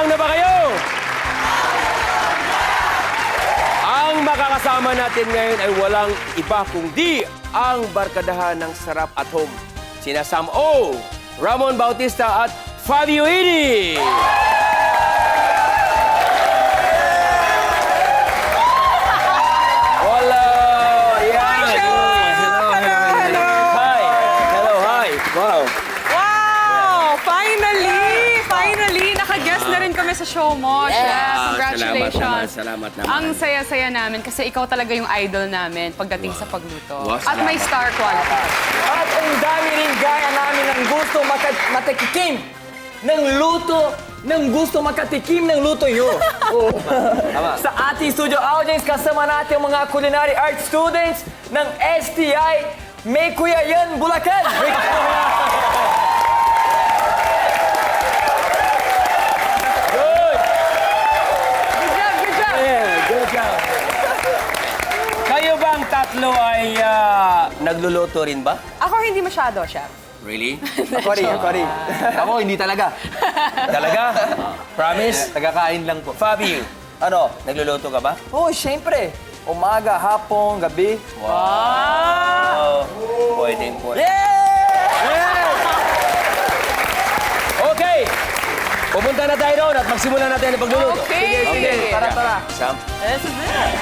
Handa na ba kayo? Ang makakasama natin ngayon ay walang iba kundi ang barkadahan ng sarap at home. Sina Sam O, Ramon Bautista at Fabio Ide. Hello! Yan! Hello! Hi! Hello, hi! Wow! Wow! Finally! Naka-guest na rin kami sa show mo, Chef. Congratulations. Salamat naman. Ang saya-saya namin kasi ikaw talaga yung idol namin pagdating sa pagluto. Wow, At may star quality. At ang dami rin gaya namin ng gusto matikim ng luto, makatikim ng luto nyo. Sa ating studio audience, kasama natin ang mga culinary art students ng STI May Kuya Yan, Bulacan. Good! Good job! Yeah, good job. Kayo bang tatlo ay nagluluto rin ba? Ako hindi masyado, Chef. Really? Ako rin. Ako, hindi talaga. Talaga? Promise? Tagakain lang po. Fabio, Ano? nagluluto ka ba? Oh, syempre. Umaga, hapon, gabi. Wow! Pwede. Yeah! Okay! Pupunta na tayo doon at magsimulan natin ang pagluluto. Okay. Tara. Sam? This is it.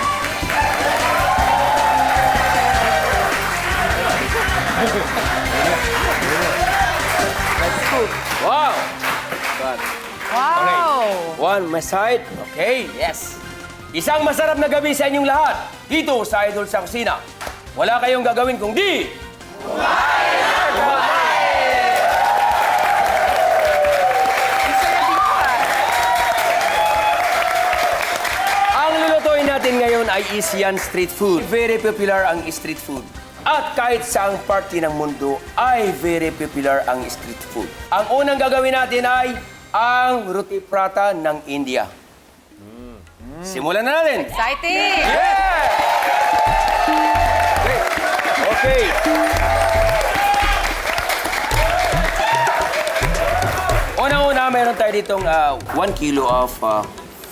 Wow! Wow! One, my side. Okay, yes. Isang masarap na gabi sa inyong lahat. Dito sa Idol Sa Kusina. Wala kayong gagawin kung di... Ang lulutuin natin ngayon ay Asian street food. Very popular ang street food. At kahit saang party ng mundo ay very popular ang street food. Ang unang gagawin natin ay ang Roti Prata ng India. Simulan na natin. Exciting! Yeah! Okay. Una-una, meron tayo ditong 1 kilo of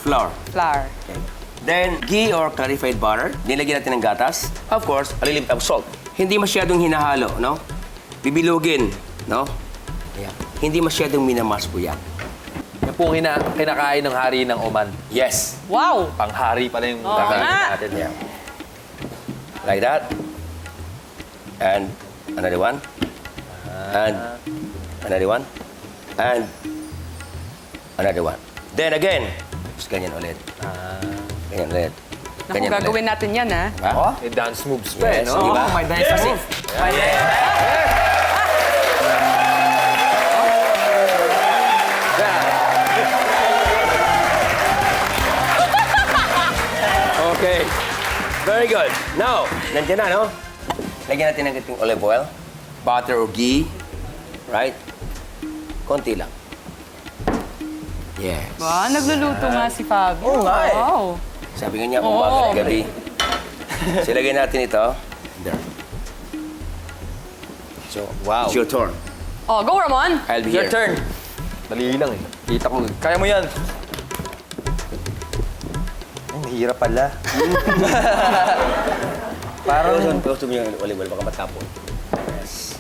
flour. Flour. Then, ghee or clarified butter. Nilagyan natin ng gatas. Of course, a little bit of salt. Hindi masyadong hinahalo, no? Bibilugin, no? Ayan. Hindi masyadong minamas po yan. Yan po kinakain ng hari ng Oman. Yes. Wow! Panghari pala yung Oo kakain nga. natin. Yeah. Like that. And another one. And another one. And another one. Then again. Tapos ganyan ulit. Ganyan ulit. Naku, Ganyan gagawin natin yan, ha? Ha? May dance moves pa Yes, no? di ba? may dance Kasi, move. okay. Very good. Now, nandiyan na, no? Lagyan natin ng kating olive oil, butter or ghee, right? Konti lang. Yes. Wow, nagluluto nga si Fabio. Oo nga eh. Wow. Sabi nga niya, umaga at gabi. So, lagyan natin ito. There. So, Wow. it's your turn. Oh, go, Ramon! I'll be Your here. turn. Dali lang eh. Kita ko. Kaya mo yan. Ay, mahirap pala. Parang gusto mo yung olive oil, baka matapon. Yes.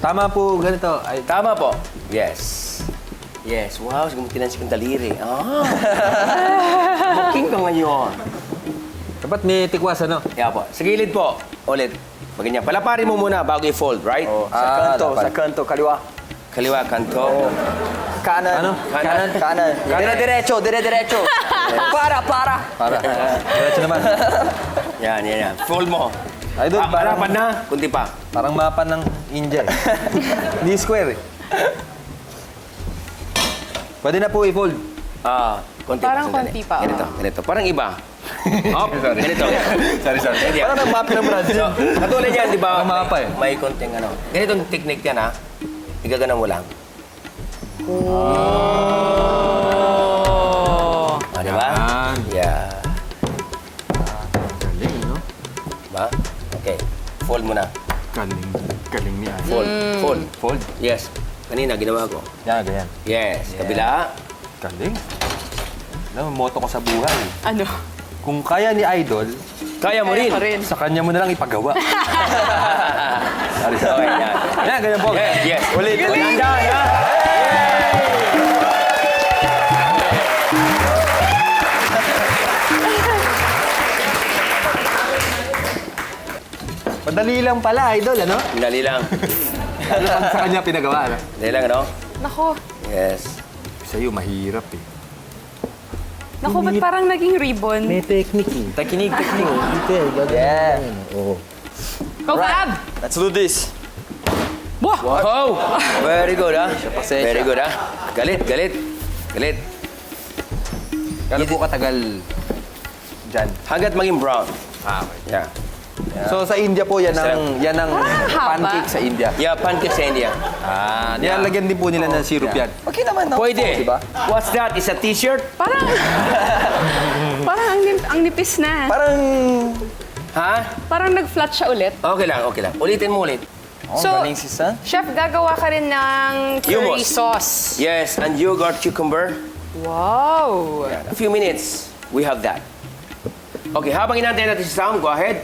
Tama po, ganito. Ay, Tama po. Yes. Yes. Wow, gumutin si kong daliri. Ah. Booking ka ngayon. dapat may tikwas, ano? Kaya po. Sa gilid po. Ulit. Ganyan. Palaparin mo muna bago i-fold, right? Oh. Sa kanto, kaliwa. Kaliwa, kanto. Kanan. Ano? Kanan. Dire-diretso. Para. Para. Diretso naman. Yan. Fold mo. Ay, doon, parang, Harapan na. Kunti pa. parang mapa ng India eh. Hindi square eh. Pwede na po i-fold. Konti Parang sandali. konti pa, Ganito. Parang iba. Hop. Ganito. Sorry. Ganyan. Parang nag-mapa ng Brazil. So, katulad yan, di ba? Parang mapa eh. May konting ano. Ganitong technique yan, ha? Igaganan mo lang. Oh. Di ba? Yan. Yeah. Galing, no? Diba? Okay. Fold mo na. Galing niya. Fold. Fold? Yes. Kanina, ginawa ko. Yan, ganyan. Yes. Kabila. Galing. Alam mo, moto ko sa buhay. Ano? Kung kaya ni Idol, Kaya mo rin. Kaya ko rin. sa kanya mo na lang ipagawa. Okay, yan. Yan, ganyan po. Yes, yes. Ulit. Maganda, ha? Madali lang pala, Idol, ano? Dali lang. Ano pang sa kanya pinagawa, ano? Dali lang, no? Nako. Yes. Sa'yo, mahirap eh. Nako, ba't parang naging ribbon? May technique eh. Technique. Yeah. Oo. Go, Fab! Let's do this. Wah! Wow! Very good, ha? pasensya. Very good, ha? Galit. Gano'n po katagal dyan? Hanggat maging brown. Okay. Yeah. So sa India po, yan ang haba. pancake sa India. Yeah, pancake sa India. Nilalagyan din po nila ng syrup yan. Okay naman, no? Pwede. Diba? What's that? Is a t-shirt? Parang... parang ang nipis na. Parang... Ha? Parang nag-flat siya ulit. Okay lang. Ulitin mo ulit. So, galing si San. Chef, gagawa ka rin ng curry Hummus. sauce. Yes, and yogurt cucumber. Wow! A few minutes, we have that. Okay, habang inantay natin si Sam, go ahead.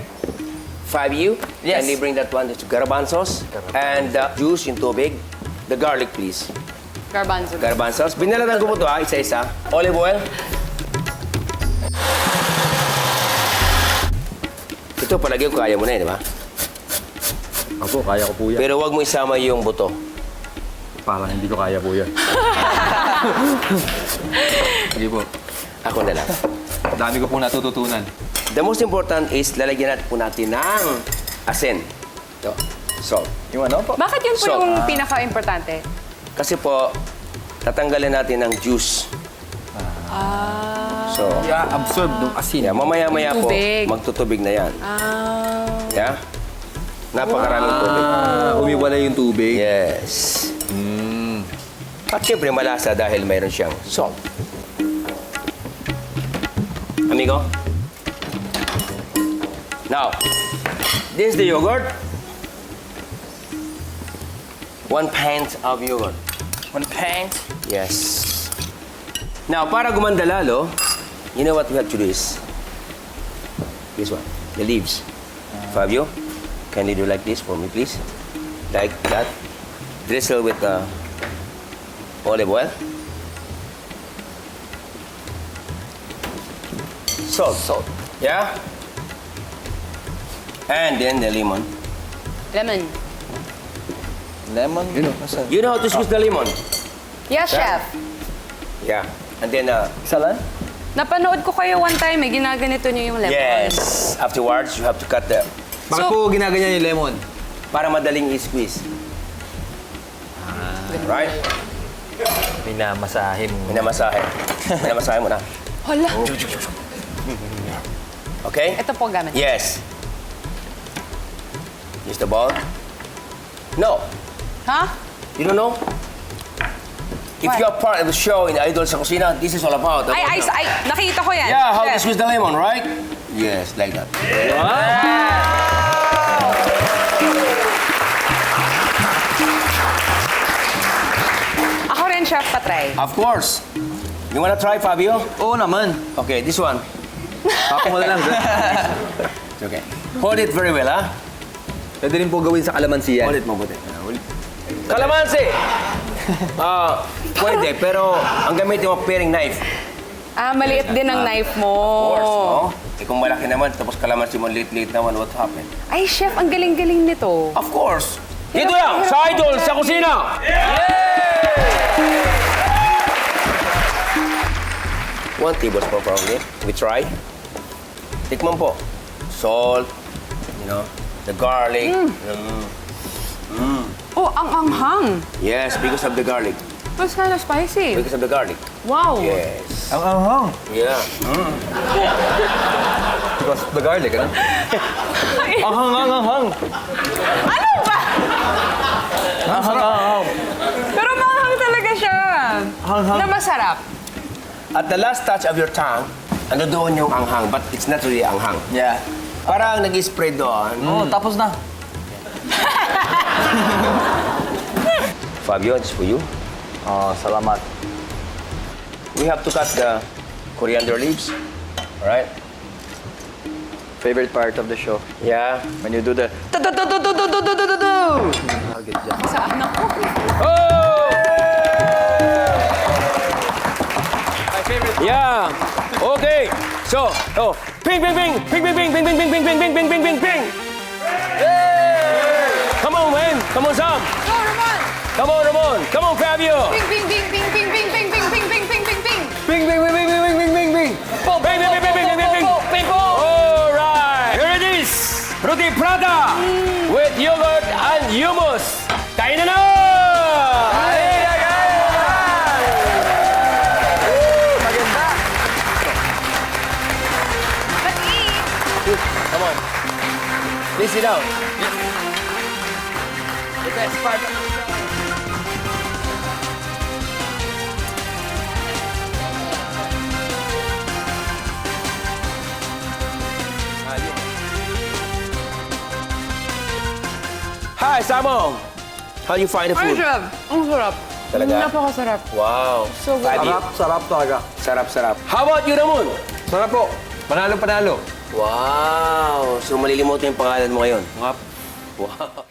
Fabio, Yes. kindly bring that one to garbanzos. And juice, yung tubig. The garlic, please. Garbanzo. Garbanzos. Binalatan ko po ito, isa-isa. Olive oil. Ito, palagi ko kaya mo na, di ba? Ako, kaya ko po yan. Pero wag mo isama yung buto. Parang hindi ko kaya po yan. Sige po. Ako na lang. Dami ko pong natututunan. The most important is, lalagyan natin po natin ng asin. Ito, salt. Yung ano po? Bakit yun po So, yung pinaka-importante? Kasi po, tatanggalin natin ng juice. So, absorb ng asin. yeah, mamaya-maya po, Tubig. magtutubig na yan. Yeah? Napakaraming tubig. Umiwala yung tubig. Yes. At syempre, malasa dahil mayroon siyang salt. Amigo? Now, this is the yogurt. 1 pint of yogurt. 1 pint. Yes. Now, para gumanda lalo, you know what we have to do is this one, the leaves. Fabio, can you do like this for me, please? Like that. Drizzle with olive oil. Salt. Yeah? And then the lemon. Lemon. Lemon? Yun o, nasa? You know how to squeeze the lemon? Yes, Chef. Yeah. And then, Salan? Napanood ko kayo one time, ginaganito niyo yung lemon. yes. Afterwards, you have to cut the... Bakit So- po ginaganyan yung lemon? Para madaling i-squeeze. Right? Minamasahe mo. Minamasahe. Minamasahe mo na. Hala. Okay? Ito po gamit. Yes. Use the bowl. No. Ha? You don't know? If What? you are part of the show in Idol Sa Kusina, this is all about. Ay, nakita ko yan. Yeah, how to Chef. squeeze the lemon, right? Yes, like that. Ako rin, Chef, patry. Of course. You wanna try, Fabio? Oo naman. Okay, this one. Pako mo na lang. It's okay. Hold it very well, ha? Pwede rin po gawin sa kalamansi yan. Hold it mabuti. Kalamansi! Pwede, pero ang gamitin mo paring knife. Maliit din ang knife mo. Of course, no? Eh kung malaki naman, tapos kalamansi mo liit-liit naman, what happened? Ay, Chef, ang galing-galing nito. Of course. Dito Hirap- lang, hirap sa ako Idol dyan. Sa Kusina! One tablespoon probably. We try. Tikman po. Salt, you know, the garlic. Oh, ang anghang. Yes, because of the garlic. It's kind of spicy. Because of the garlic. Wow. Yes. Ang anghang. Yeah. Because the garlic, ano? Anghang. Ano ba? Anghang. Pero maanghang talaga siya. Na masarap. At the last touch of your tongue, ano doon yung anghang, but it's not really anghang. Yeah. Parang nag-spread doon. Oh, tapos na. Fabio, it's for you. Oh, salamat. we have to cut the coriander leaves. Alright? Favorite part of the show. Yeah. When you do the... Saan ako? Oh! Yeah. Okay. So, oh, ping, ping, ping, ping, ping, ping, ping, ping, ping, ping, ping, ping, ping, ping, ping, ping. Come on, man. Come on, Sam. Go, Ramon! Come on, Ramon. Come on, Fabio. Ping, ping, ping, ping, ping, ping, ping, ping, ping, ping, ping, ping, ping. Ping, ping, ping, ping, ping, ping, ping, ping, ping. Ping, ping, ping, ping, ping, ping, ping. All right. Here it is. Roti Prata with yogurt and hummus. Kain na na! Let's eat! Come on. Please sit down. The best part of the show. Hi, Samo. How do you find the Ay, food? sarap. Ang sarap. Talaga? Napakasarap. Wow. So good. Fabio. Sarap talaga. Sarap, sarap. How about you, Ramon? Sarap po. Panalo, panalo. Wow. So malilimutan yung pangalan mo ngayon. Wow.